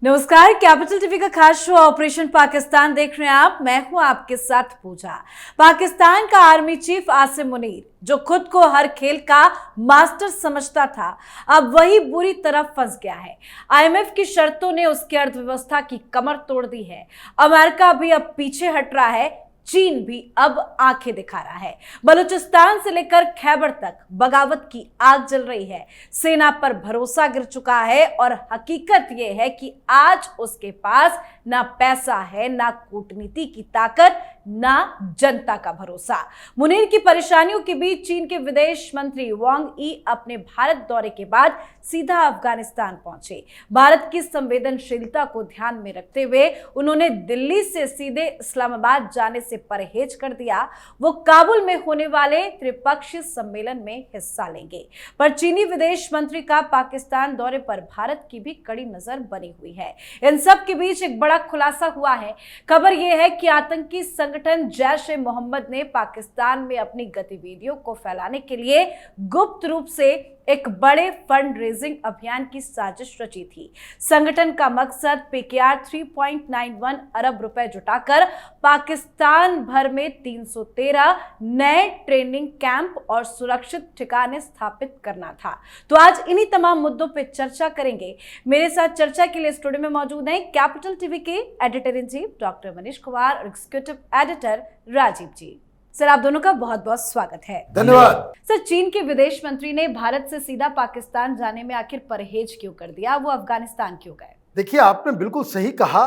नमस्कार, capital TV का खास शो ऑपरेशन पाकिस्तान देख रहे हैं आप। मैं हूं आपके साथ पूजा। पाकिस्तान का आर्मी चीफ आसिम मुनीर, जो खुद को हर खेल का मास्टर समझता था, अब वही बुरी तरह फंस गया है। आईएमएफ की शर्तों ने उसकी अर्थव्यवस्था की कमर तोड़ दी है। अमेरिका भी अब पीछे हट रहा है, चीन भी अब आंखें दिखा रहा है। बलूचिस्तान से लेकर खैबर तक बगावत की आग जल रही है। सेना पर भरोसा गिर चुका है और हकीकत यह है कि आज उसके पास ना पैसा है, ना कूटनीति की ताकत, ना जनता का भरोसा। मुनीर की परेशानियों के बीच चीन के विदेश मंत्री वांग यी अपने भारत दौरे के बाद सीधा अफगानिस्तान पहुंचे। भारत की संवेदनशीलता को ध्यान में रखते हुए उन्होंने दिल्ली से सीधे इस्लामाबाद जाने से परहेज कर दिया। वो काबुल में होने वाले त्रिपक्षीय सम्मेलन में हिस्सा लेंगे। पर चीनी विदेश मंत्री का पाकिस्तान दौरे पर भारत की भी कड़ी नजर बनी हुई है। इन सब के बीच एक बड़ा खुलासा हुआ है। खबर यह है कि आतंकी संगठन जैश-ए-मोहम्मद ने पाकिस्तान में अपनी गतिविधियों को फैलाने के लिए गुप्त रूप से एक बड़े फंड रेजिंग अभियान की साजिश रची थी। संगठन का मकसद पीकेआर 3.91 अरब रुपए जुटाकर पाकिस्तान भर में 313 नए ट्रेनिंग कैंप और सुरक्षित ठिकाने स्थापित करना था। तो आज इन्हीं तमाम मुद्दों पर चर्चा करेंगे। मेरे साथ चर्चा के लिए स्टूडियो में मौजूद हैं कैपिटल टीवी के editor in chief doctor Manish Kumar और एग्जीक्यूटिव एडिटर राजीव जी। सर, आप दोनों का बहुत बहुत स्वागत है। धन्यवाद। सर, चीन के विदेश मंत्री ने भारत से सीधा पाकिस्तान जाने में आखिर परहेज क्यों कर दिया? वो अफगानिस्तान क्यों गए? देखिए, आपने बिल्कुल सही कहा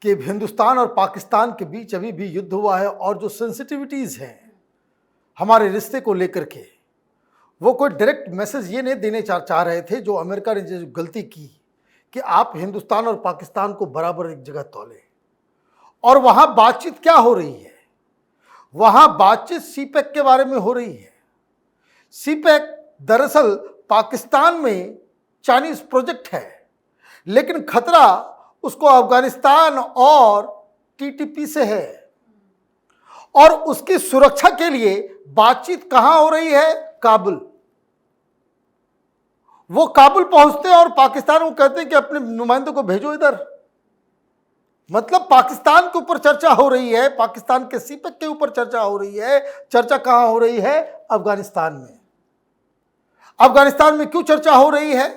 कि हिंदुस्तान और पाकिस्तान के बीच अभी भी युद्ध हुआ है और जो सेंसिटिविटीज हैं हमारे रिश्ते को लेकर के, वो कोई डायरेक्ट मैसेज ये नहीं देने चाह रहे थे जो अमेरिका ने जो गलती की कि आप हिंदुस्तान और पाकिस्तान को बराबर एक जगह तौले। और वहाँ बातचीत क्या हो रही है? वहाँ बातचीत सीपैक के बारे में हो रही है। सीपैक दरअसल पाकिस्तान में चाइनीज प्रोजेक्ट है, लेकिन खतरा उसको अफगानिस्तान और टीटीपी से है। और उसकी सुरक्षा के लिए बातचीत कहाँ हो रही है? काबुल। वो काबुल पहुंचते हैं और पाकिस्तान को कहते हैं कि अपने नुमाइंदों को भेजो इधर। मतलब पाकिस्तान के ऊपर चर्चा हो रही है, पाकिस्तान के सीपैक के ऊपर चर्चा हो रही है। चर्चा कहां हो रही है? अफगानिस्तान में। अफगानिस्तान में क्यों चर्चा हो रही है?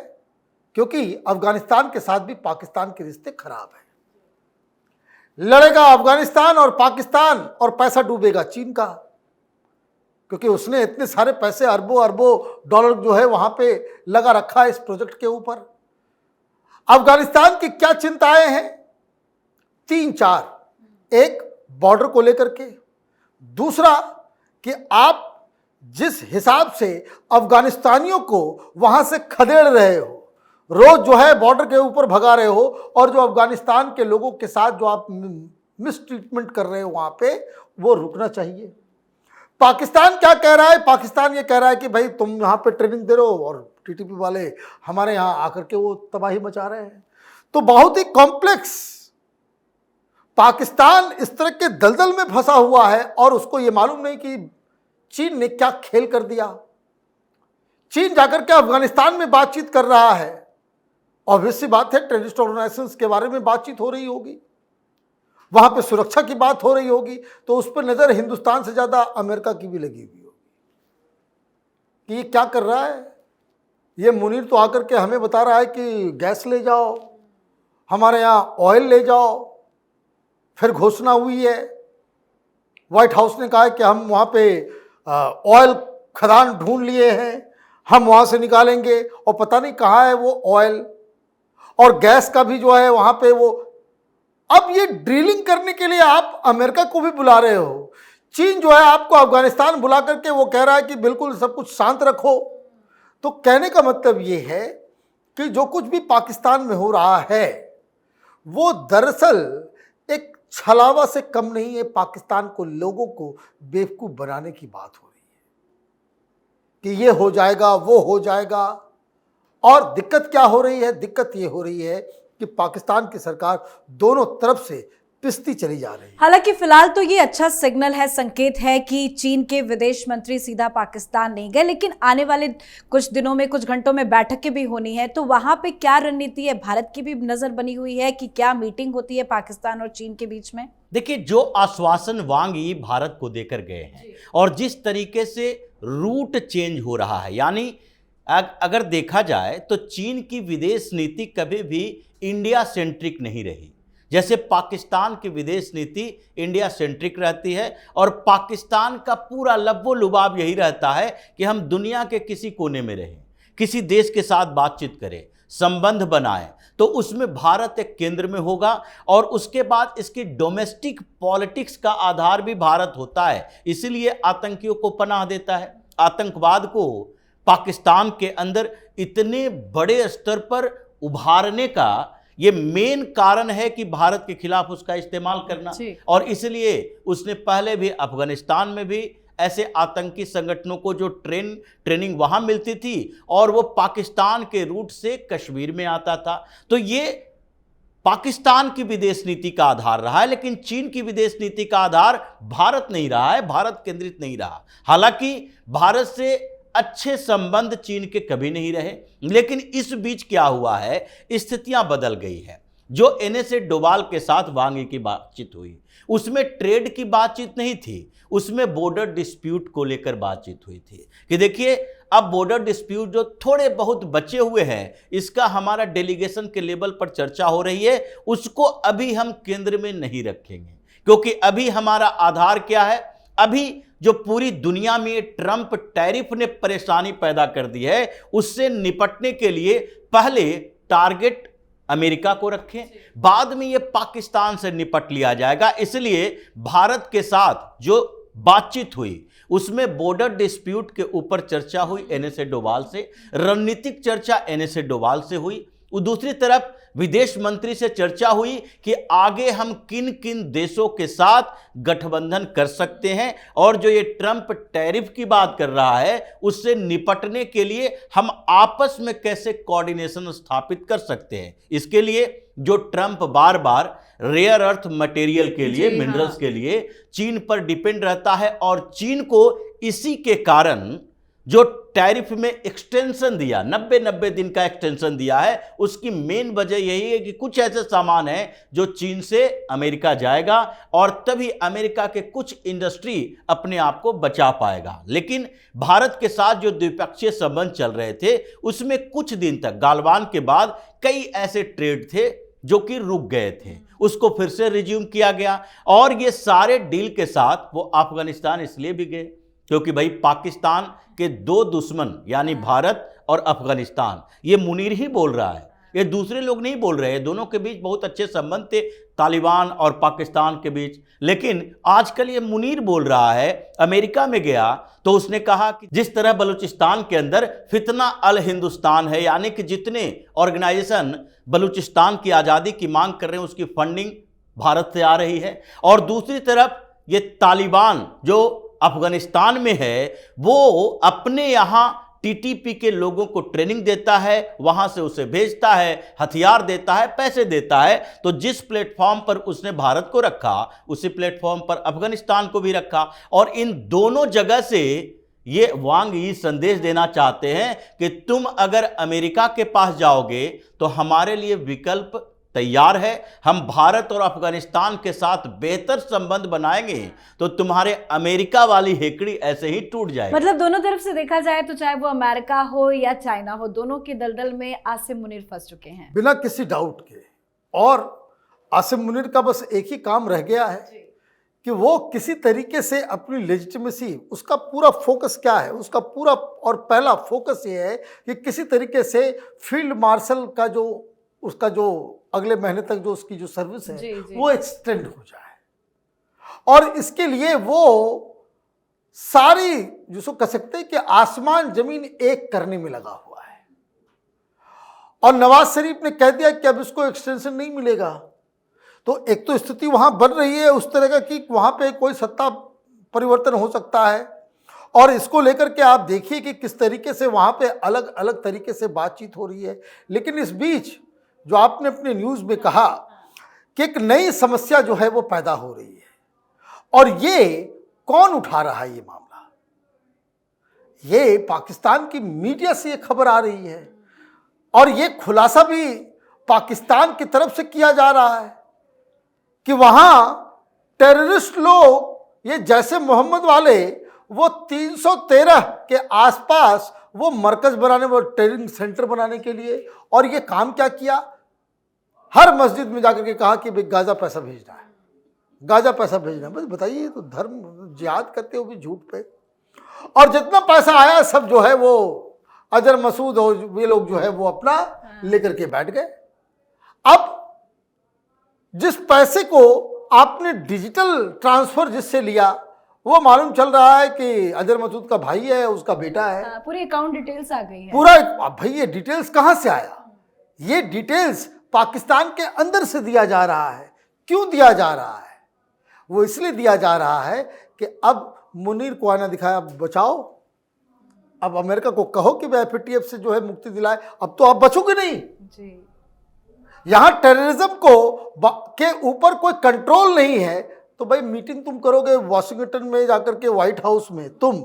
क्योंकि अफगानिस्तान के साथ भी पाकिस्तान के रिश्ते खराब हैं। लड़ेगा अफगानिस्तान और पाकिस्तान और पैसा डूबेगा चीन का, क्योंकि उसने इतने सारे पैसे, अरबों अरबों डॉलर जो है वहां पे लगा रखा है इस प्रोजेक्ट के ऊपर। अफगानिस्तान की क्या चिंताएं हैं? 3-4। एक, बॉर्डर को लेकर के। दूसरा कि आप जिस हिसाब से अफगानिस्तानियों को वहां से खदेड़ रहे हो, रोज जो है बॉर्डर के ऊपर भगा रहे हो, और जो अफगानिस्तान के लोगों के साथ जो आप मिस ट्रीटमेंट कर रहे हो वहां पे, वो रुकना चाहिए। पाकिस्तान क्या कह रहा है? पाकिस्तान ये कह रहा है कि भाई तुम यहाँ पे ट्रेनिंग दे रहे हो और टीटीपी वाले हमारे यहाँ आकर के वो तबाही मचा रहे हैं। तो बहुत ही कॉम्प्लेक्स पाकिस्तान इस तरह के दलदल में फंसा हुआ है और उसको ये मालूम नहीं कि चीन ने क्या खेल कर दिया। चीन जाकर के अफगानिस्तान में बातचीत कर रहा है। ऑब्वियस सी बात है, टेररिस्ट ऑर्गेनाइजेशंस के बारे में बातचीत हो रही होगी, वहां पे सुरक्षा की बात हो रही होगी, तो उस पर नजर हिंदुस्तान से ज्यादा अमेरिका की भी लगी हुई होगी कि ये क्या कर रहा है। ये मुनीर तो आकर के हमें बता रहा है कि गैस ले जाओ, हमारे यहाँ ऑयल ले जाओ। फिर घोषणा हुई है, व्हाइट हाउस ने कहा है कि हम वहाँ पे ऑयल खदान ढूंढ लिए हैं, हम वहाँ से निकालेंगे, और पता नहीं कहाँ है वो ऑयल। और गैस का भी जो है वहाँ पे वो। अब ये ड्रिलिंग करने के लिए आप अमेरिका को भी बुला रहे हो। चीन जो है आपको अफगानिस्तान बुला करके वो कह रहा है कि बिल्कुल सब कुछ शांत रखो। तो कहने का मतलब ये है कि जो कुछ भी पाकिस्तान में हो रहा है वो दरअसल एक छलावा से कम नहीं है। पाकिस्तान को, लोगों को बेवकूफ बनाने की बात हो रही है कि ये हो जाएगा, वो हो जाएगा। और दिक्कत क्या हो रही है? दिक्कत ये हो रही है कि पाकिस्तान की सरकार दोनों तरफ से पिसती चली जा रही है। हालांकि फिलहाल तो ये अच्छा सिग्नल है, संकेत है कि चीन के विदेश मंत्री सीधा पाकिस्तान नहीं गए, लेकिन आने वाले कुछ दिनों में, कुछ घंटों में बैठकें भी होनी है, तो वहां पे क्या रणनीति है? भारत की भी नजर बनी हुई है कि क्या मीटिंग होती है पाकिस्तान और चीन के बीच में? देखिए, जो आश्वासन वांग यी भारत को देकर गए हैं और जिस तरीके से रूट चेंज हो रहा है, यानी अगर देखा जाए तो चीन की विदेश नीति कभी भी इंडिया सेंट्रिक नहीं रही। जैसे पाकिस्तान की विदेश नीति इंडिया सेंट्रिक रहती है और पाकिस्तान का पूरा लब्बो लुबाब यही रहता है कि हम दुनिया के किसी कोने में रहें, किसी देश के साथ बातचीत करें, संबंध बनाएं, तो उसमें भारत एक केंद्र में होगा और उसके बाद इसकी डोमेस्टिक पॉलिटिक्स का आधार भी भारत होता है। इसीलिए आतंकियों को पनाह देता है। आतंकवाद को पाकिस्तान के अंदर इतने बड़े स्तर पर उभारने का ये मेन कारण है कि भारत के खिलाफ उसका इस्तेमाल करना, और इसलिए उसने पहले भी अफगानिस्तान में भी ऐसे आतंकी संगठनों को जो ट्रेनिंग वहां मिलती थी और वो पाकिस्तान के रूट से कश्मीर में आता था। तो ये पाकिस्तान की विदेश नीति का आधार रहा है, लेकिन चीन की विदेश नीति का आधार भारत नहीं रहा है, भारत केंद्रित नहीं रहा। हालांकि भारत से अच्छे संबंध चीन के कभी नहीं रहे, लेकिन इस बीच क्या हुआ है, स्थितियां बदल गई है। जो एनएसए डोभाल के साथ वांग यी की बातचीत हुई, उसमें ट्रेड की बातचीत नहीं थी, उसमें बॉर्डर डिस्प्यूट को लेकर बातचीत हुई थी कि देखिए, अब बॉर्डर डिस्प्यूट जो थोड़े बहुत बचे हुए हैं, इसका हमारा डेलीगेशन के लेवल पर चर्चा हो रही है, उसको अभी हम केंद्र में नहीं रखेंगे, क्योंकि अभी हमारा आधार क्या है, अभी जो पूरी दुनिया में ट्रंप टैरिफ ने परेशानी पैदा कर दी है, उससे निपटने के लिए पहले टारगेट अमेरिका को रखें, बाद में ये पाकिस्तान से निपट लिया जाएगा। इसलिए भारत के साथ जो बातचीत हुई उसमें बॉर्डर डिस्प्यूट के ऊपर चर्चा हुई एनएसए डोभाल से, रणनीतिक चर्चा एनएसए डोभाल से हुई। दूसरी तरफ विदेश मंत्री से चर्चा हुई कि आगे हम किन किन देशों के साथ गठबंधन कर सकते हैं और जो ये ट्रंप टैरिफ की बात कर रहा है उससे निपटने के लिए हम आपस में कैसे कोऑर्डिनेशन स्थापित कर सकते हैं। इसके लिए जो ट्रंप बार बार रेयर अर्थ मटेरियल के लिए, मिनरल्स के लिए चीन पर डिपेंड रहता है और चीन को इसी के कारण जो टैरिफ में एक्सटेंशन दिया, 90 दिन का एक्सटेंशन दिया है, उसकी मेन वजह यही है कि कुछ ऐसे सामान हैं जो चीन से अमेरिका जाएगा और तभी अमेरिका के कुछ इंडस्ट्री अपने आप को बचा पाएगा। लेकिन भारत के साथ जो द्विपक्षीय संबंध चल रहे थे उसमें कुछ दिन तक गालवान के बाद कई ऐसे ट्रेड थे जो कि रुक गए थे, उसको फिर से रिज्यूम किया गया। और ये सारे डील के साथ वो अफगानिस्तान इसलिए भी गए क्योंकि भाई पाकिस्तान के दो दुश्मन यानी भारत और अफगानिस्तान, ये मुनीर ही बोल रहा है, ये दूसरे लोग नहीं बोल रहे हैं। दोनों के बीच बहुत अच्छे संबंध थे तालिबान और पाकिस्तान के बीच, लेकिन आजकल ये मुनीर बोल रहा है। अमेरिका में गया तो उसने कहा कि जिस तरह बलूचिस्तान के अंदर फितना अल हिंदुस्तान है, यानी कि जितने ऑर्गेनाइजेशन बलूचिस्तान की आज़ादी की मांग कर रहे हैं उसकी फंडिंग भारत से आ रही है, और दूसरी तरफ ये तालिबान जो अफगानिस्तान में है वो अपने यहां टीटीपी के लोगों को ट्रेनिंग देता है, वहां से उसे भेजता है, हथियार देता है, पैसे देता है। तो जिस प्लेटफॉर्म पर उसने भारत को रखा उसी प्लेटफॉर्म पर अफगानिस्तान को भी रखा, और इन दोनों जगह से ये वांग यी संदेश देना चाहते हैं कि तुम अगर अमेरिका के पास जाओगे तो हमारे लिए विकल्प तैयार है, हम भारत और अफगानिस्तान के साथ बेहतर संबंध बनाएंगे तो तुम्हारे अमेरिका वाली हेकड़ी ऐसे ही टूट जाएगी। मतलब दोनों तरफ से देखा जाए तो चाहे वो अमेरिका हो या चाइना हो, दोनों के दलदल में आसिम मुनीर फंस चुके हैं बिना किसी डाउट के। और आसिम मुनीर का बस एक ही काम रह गया है कि वो किसी तरीके से अपनी लेजिटिमेसी, उसका पूरा फोकस क्या है, उसका पूरा और पहला फोकस ये है कि किसी तरीके से फील्ड मार्शल का जो उसका जो अगले महीने तक जो उसकी जो सर्विस है वो एक्सटेंड हो जाए, और इसके लिए वो सारी जिसको कह सकते हैं कि आसमान जमीन एक करने में लगा हुआ है। और नवाज शरीफ ने कह दिया कि अब इसको एक्सटेंशन नहीं मिलेगा, तो एक तो स्थिति वहां बन रही है उस तरह का कि वहां पे कोई सत्ता परिवर्तन हो सकता है, और इसको लेकर के आप देखिए कि किस तरीके से वहां पे अलग अलग तरीके से बातचीत हो रही है। लेकिन इस बीच जो आपने अपने न्यूज़ में कहा कि एक नई समस्या जो है वो पैदा हो रही है। और ये कौन उठा रहा है ये मामला? ये पाकिस्तान की मीडिया से ये खबर आ रही है और ये खुलासा भी पाकिस्तान की तरफ से किया जा रहा है कि वहां टेररिस्ट लोग ये जैसे मोहम्मद वाले वो 313 के आसपास वो मरकज बनाने, वो ट्रेनिंग सेंटर बनाने के लिए, और ये काम क्या किया, हर मस्जिद में जाकर के कहा कि भाई गाजा पैसा भेजना है, गाजा पैसा भेजना है। बस बताइए, ये तो धर्म जिहाद करते हो भी झूठ पे। और जितना पैसा आया सब जो है वो अजहर मसूद और वे लोग जो है वो अपना लेकर के बैठ गए। अब जिस पैसे को आपने डिजिटल ट्रांसफर जिससे लिया, वो मालूम चल रहा है कि अजहर मसूद का भाई है, उसका बेटा है। पूरी अकाउंट डिटेल्स आ गई है पूरा। भाई ये डिटेल्स कहां से आया? ये डिटेल्स पाकिस्तान के अंदर से दिया जा रहा है। क्यों दिया जा रहा है? वो इसलिए दिया जा रहा है कि अब मुनीर को आना दिखाया, बचाओ। अब अमेरिका को कहो कि वह FATF से जो है मुक्ति दिलाए। अब तो आप बचोगे नहीं जी। यहां टेररिज्म के ऊपर कोई कंट्रोल नहीं है, तो भाई मीटिंग तुम करोगे वॉशिंगटन में जाकर के, व्हाइट हाउस में, तुम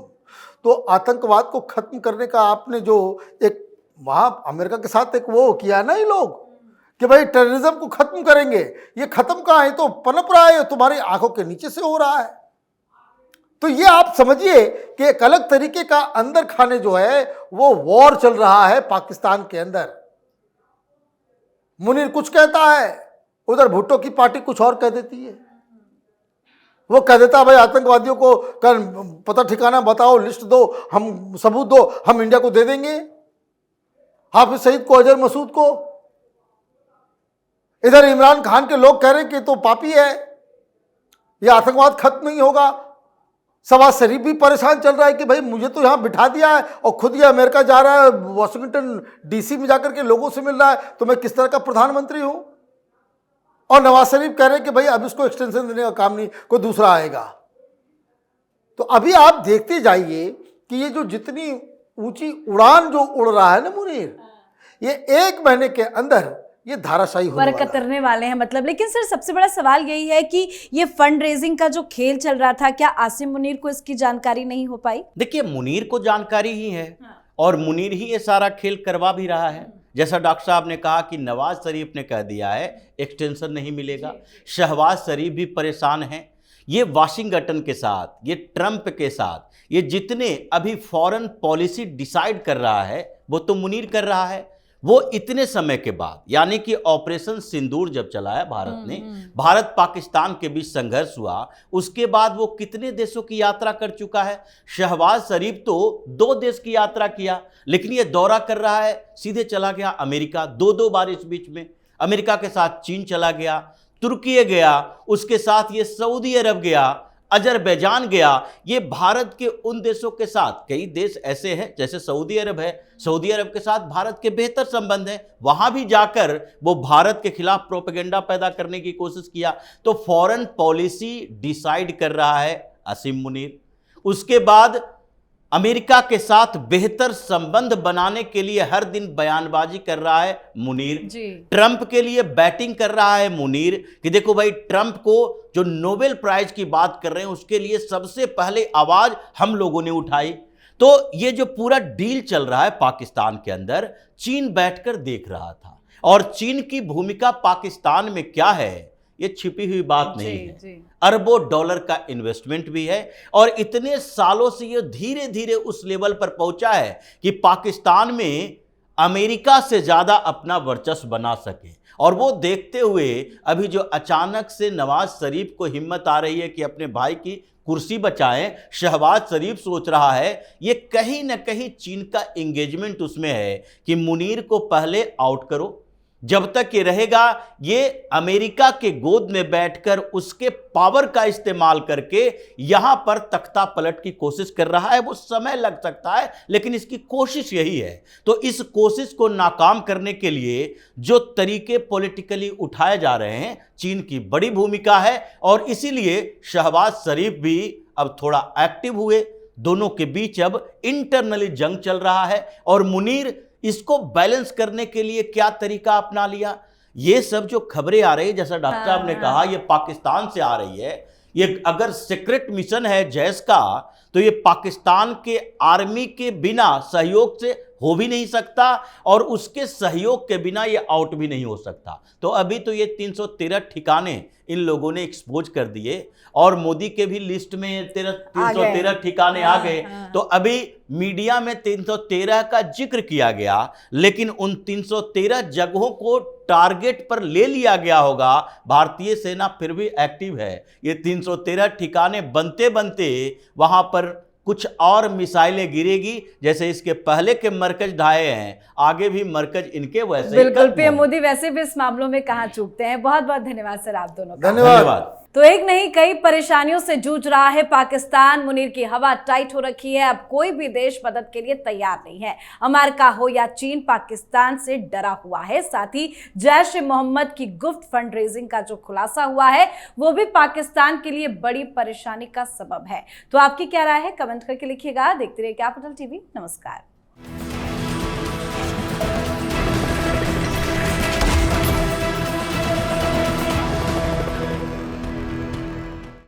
तो आतंकवाद को खत्म करने का आपने जो एक वहां अमेरिका के साथ एक वो किया ना ये लोग कि भाई टेररिज्म को खत्म करेंगे, ये खत्म कहाँ है? तो पनप रहा है, तुम्हारी आंखों के नीचे से हो रहा है। तो ये आप समझिए कि एक अलग तरीके का अंदर खाने जो है वो वॉर चल रहा है पाकिस्तान के अंदर। मुनीर कुछ कहता है, उधर भुट्टो की पार्टी कुछ और कह देती है। वो कह देता है भाई आतंकवादियों को पता ठिकाना बताओ, लिस्ट दो, हम सबूत दो, हम इंडिया को दे देंगे, हाफिज सईद को, अजहर मसूद को। इधर इमरान खान के लोग कह रहे हैं कि तो पापी है, ये आतंकवाद खत्म नहीं होगा। शहबाज शरीफ भी परेशान चल रहा है कि भाई मुझे तो यहाँ बिठा दिया है और खुद ये अमेरिका जा रहा है, वॉशिंगटन DC में जाकर के लोगों से मिल रहा है, तो मैं किस तरह का प्रधानमंत्री हूं? और नवाज शरीफ कह रहे हैं कि भाई अब इसको एक्सटेंशन देने का काम नहीं, कोई दूसरा आएगा। तो अभी आप देखते जाइए कि ये जो जितनी ऊंची उड़ान जो उड़ रहा है ना मुनीर, ये 1 महीने के अंदर ये धाराशाही होने वाला है। करने वाले हैं मतलब। लेकिन सर सबसे बड़ा सवाल यही है कि ये फंड रेजिंग का जो खेल चल रहा था, क्या आसिम मुनीर को इसकी जानकारी नहीं हो पाई? देखिए, मुनीर को जानकारी ही है और मुनीर ही ये सारा खेल करवा भी रहा है। जैसा डॉक्टर साहब ने कहा कि नवाज शरीफ ने कह दिया है एक्सटेंशन नहीं मिलेगा, शहबाज शरीफ भी परेशान हैं। ये वाशिंगटन के साथ, ये ट्रंप के साथ, ये जितने अभी फॉरेन पॉलिसी डिसाइड कर रहा है वो तो मुनीर कर रहा है। वो इतने समय के बाद, यानी कि ऑपरेशन सिंदूर जब चलाया भारत ने, भारत पाकिस्तान के बीच संघर्ष हुआ, उसके बाद वो कितने देशों की यात्रा कर चुका है। शहबाज शरीफ तो 2 देश की यात्रा किया, लेकिन ये दौरा कर रहा है, सीधे चला गया अमेरिका, 2 बार इस बीच में। अमेरिका के साथ चीन चला गया, तुर्की गया, उसके साथ ये सऊदी अरब गया, अजरबैजान गया। ये भारत के उन देशों के साथ, कई देश ऐसे हैं जैसे सऊदी अरब है, सऊदी अरब के साथ भारत के बेहतर संबंध हैं, वहां भी जाकर वो भारत के खिलाफ प्रोपेगेंडा पैदा करने की कोशिश किया। तो फॉरेन पॉलिसी डिसाइड कर रहा है आसिम मुनीर। उसके बाद अमेरिका के साथ बेहतर संबंध बनाने के लिए हर दिन बयानबाजी कर रहा है मुनीर जी। ट्रंप के लिए बैटिंग कर रहा है मुनीर कि देखो भाई, ट्रंप को जो नोबेल प्राइज की बात कर रहे हैं उसके लिए सबसे पहले आवाज हम लोगों ने उठाई। तो ये जो पूरा डील चल रहा है पाकिस्तान के अंदर, चीन बैठकर देख रहा था, और चीन की भूमिका पाकिस्तान में क्या है ये छिपी हुई बात नहीं है। अरबों डॉलर का इन्वेस्टमेंट भी है, और इतने सालों से ये धीरे धीरे उस लेवल पर पहुंचा है कि पाकिस्तान में अमेरिका से ज्यादा अपना वर्चस्व बना सके। और वो देखते हुए अभी जो अचानक से नवाज शरीफ को हिम्मत आ रही है कि अपने भाई की कुर्सी बचाएं, शहबाज शरीफ सोच रहा है ये कहीं ना कहीं चीन का एंगेजमेंट उसमें है कि मुनीर को पहले आउट करो। जब तक ये रहेगा, ये अमेरिका के गोद में बैठकर उसके पावर का इस्तेमाल करके यहां पर तख्ता पलट की कोशिश कर रहा है। वो समय लग सकता है, लेकिन इसकी कोशिश यही है। तो इस कोशिश को नाकाम करने के लिए जो तरीके पॉलिटिकली उठाए जा रहे हैं, चीन की बड़ी भूमिका है, और इसीलिए शहबाज शरीफ भी अब थोड़ा एक्टिव हुए। दोनों के बीच अब इंटरनली जंग चल रहा है, और मुनीर इसको बैलेंस करने के लिए क्या तरीका अपना लिया, ये सब जो खबरें आ रही है, जैसा डॉक्टर साहब ने हाँ। कहा, ये पाकिस्तान से आ रही है। ये अगर सीक्रेट मिशन है जैश का, तो ये पाकिस्तान के आर्मी के बिना सहयोग से हो भी नहीं सकता, और उसके सहयोग के बिना ये आउट भी नहीं हो सकता। तो अभी तो ये 313 ठिकाने इन लोगों ने एक्सपोज कर दिए, और मोदी के भी लिस्ट में 313 ठिकाने आ गए। तो अभी मीडिया में 313 का जिक्र किया गया, लेकिन उन 313 जगहों को टारगेट पर ले लिया गया होगा। भारतीय सेना फिर भी एक्टिव है। ये 313 ठिकाने बनते बनते वहां पर कुछ और मिसाइलें गिरेगी, जैसे इसके पहले के मरकज ढाए हैं, आगे भी मरकज इनके वैसे बिल्कुल। पीएम मोदी वैसे भी इस मामलों में कहाँ चूकते हैं। बहुत बहुत धन्यवाद सर आप दोनों का। धन्यवाद। तो एक नहीं कई परेशानियों से जूझ रहा है पाकिस्तान। मुनीर की हवा टाइट हो रखी है। अब कोई भी देश मदद के लिए तैयार नहीं है। अमेरिका हो या चीन, पाकिस्तान से डरा हुआ है। साथ ही जैश ए मोहम्मद की गुप्त फंड रेजिंग का जो खुलासा हुआ है, वो भी पाकिस्तान के लिए बड़ी परेशानी का सबब है। तो आपकी क्या राय है, कमेंट करके लिखिएगा। देखते रहिए कैपिटल टीवी। नमस्कार।